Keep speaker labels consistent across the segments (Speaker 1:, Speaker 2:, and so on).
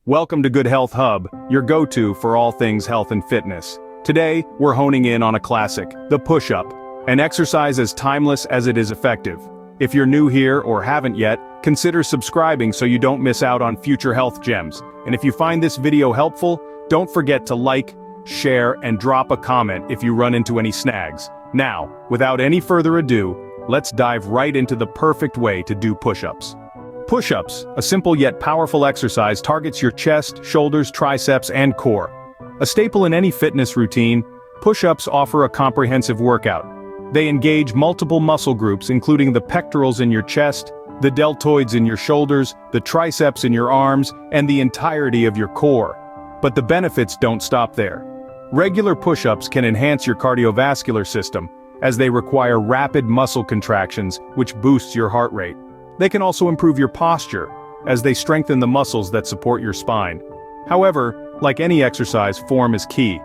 Speaker 1: Welcome to Good Health Hub, your go-to for all things health and fitness. Today, we're honing in on a classic, the push-up, an exercise as timeless as it is effective. If you're new here or haven't yet, consider subscribing so you don't miss out on future health gems. And if you find this video helpful, don't forget to like, share, and drop a comment if you run into any snags. Now, without any further ado, let's dive right into the perfect way to do push-ups. Push-ups, a simple yet powerful exercise, targets your chest, shoulders, triceps, and core. A staple in any fitness routine, push-ups offer a comprehensive workout. They engage multiple muscle groups including the pectorals in your chest, the deltoids in your shoulders, the triceps in your arms, and the entirety of your core. But the benefits don't stop there. Regular push-ups can enhance your cardiovascular system, as they require rapid muscle contractions, which boosts your heart rate. They can also improve your posture, as they strengthen the muscles that support your spine. However, like any exercise, form is key.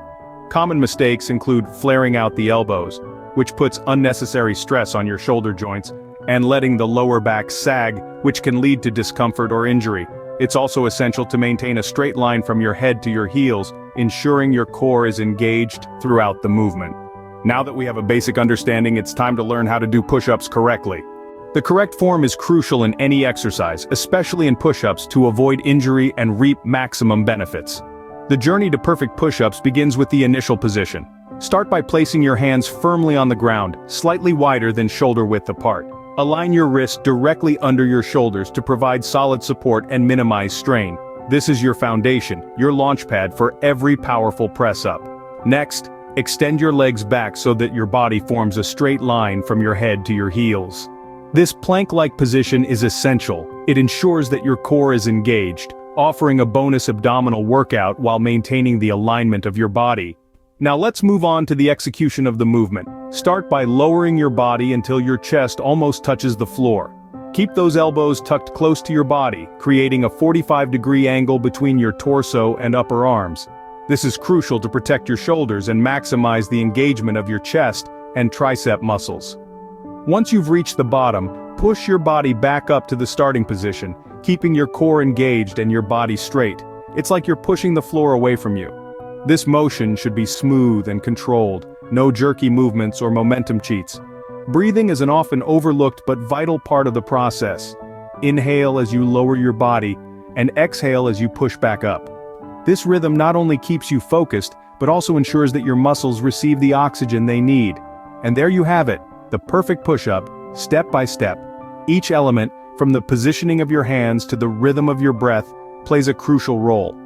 Speaker 1: Common mistakes include flaring out the elbows, which puts unnecessary stress on your shoulder joints, and letting the lower back sag, which can lead to discomfort or injury. It's also essential to maintain a straight line from your head to your heels, ensuring your core is engaged throughout the movement. Now that we have a basic understanding, it's time to learn how to do push-ups correctly. The correct form is crucial in any exercise, especially in push-ups, to avoid injury and reap maximum benefits. The journey to perfect push-ups begins with the initial position. Start by placing your hands firmly on the ground, slightly wider than shoulder width apart. Align your wrists directly under your shoulders to provide solid support and minimize strain. This is your foundation, your launch pad for every powerful press-up. Next, extend your legs back so that your body forms a straight line from your head to your heels. This plank-like position is essential. It ensures that your core is engaged, offering a bonus abdominal workout while maintaining the alignment of your body. Now let's move on to the execution of the movement. Start by lowering your body until your chest almost touches the floor. Keep those elbows tucked close to your body, creating a 45-degree angle between your torso and upper arms. This is crucial to protect your shoulders and maximize the engagement of your chest and tricep muscles. Once you've reached the bottom, push your body back up to the starting position, keeping your core engaged and your body straight. It's like you're pushing the floor away from you. This motion should be smooth and controlled, no jerky movements or momentum cheats. Breathing is an often overlooked but vital part of the process. Inhale as you lower your body, and exhale as you push back up. This rhythm not only keeps you focused, but also ensures that your muscles receive the oxygen they need. And there you have it. The perfect push-up, step by step. Each element, from the positioning of your hands to the rhythm of your breath, plays a crucial role.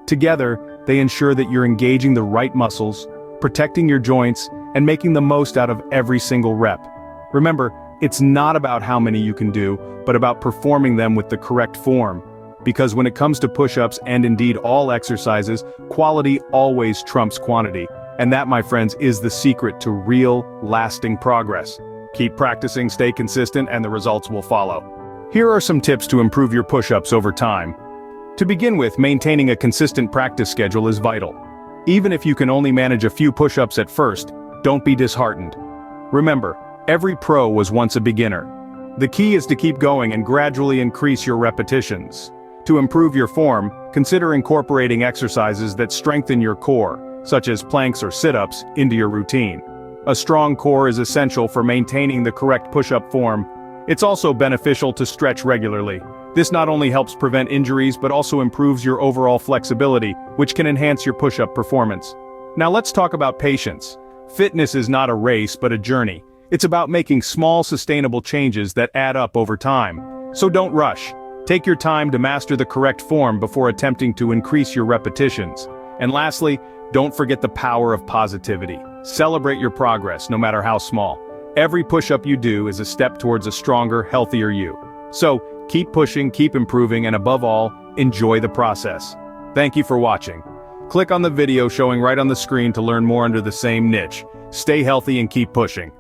Speaker 1: Together, they ensure that you're engaging the right muscles, protecting your joints, and making the most out of every single rep. Remember, it's not about how many you can do, but about performing them with the correct form. Because when it comes to push-ups, and indeed all exercises, quality always trumps quantity. And that, my friends, is the secret to real, lasting progress. Keep practicing, stay consistent, and the results will follow. Here are some tips to improve your push-ups over time. To begin with, maintaining a consistent practice schedule is vital. Even if you can only manage a few push-ups at first, don't be disheartened. Remember, every pro was once a beginner. The key is to keep going and gradually increase your repetitions. To improve your form, consider incorporating exercises that strengthen your core, such as planks or sit-ups, into your routine. A strong core is essential for maintaining the correct push-up form. It's also beneficial to stretch regularly. This not only helps prevent injuries but also improves your overall flexibility, which can enhance your push-up performance. Now let's talk about patience. Fitness is not a race but a journey. It's about making small sustainable changes that add up over time. So don't rush. Take your time to master the correct form before attempting to increase your repetitions. And lastly, don't forget the power of positivity. Celebrate your progress, no matter how small. Every push-up you do is a step towards a stronger, healthier you. So, keep pushing, keep improving, and above all, enjoy the process. Thank you for watching. Click on the video showing right on the screen to learn more under the same niche. Stay healthy and keep pushing.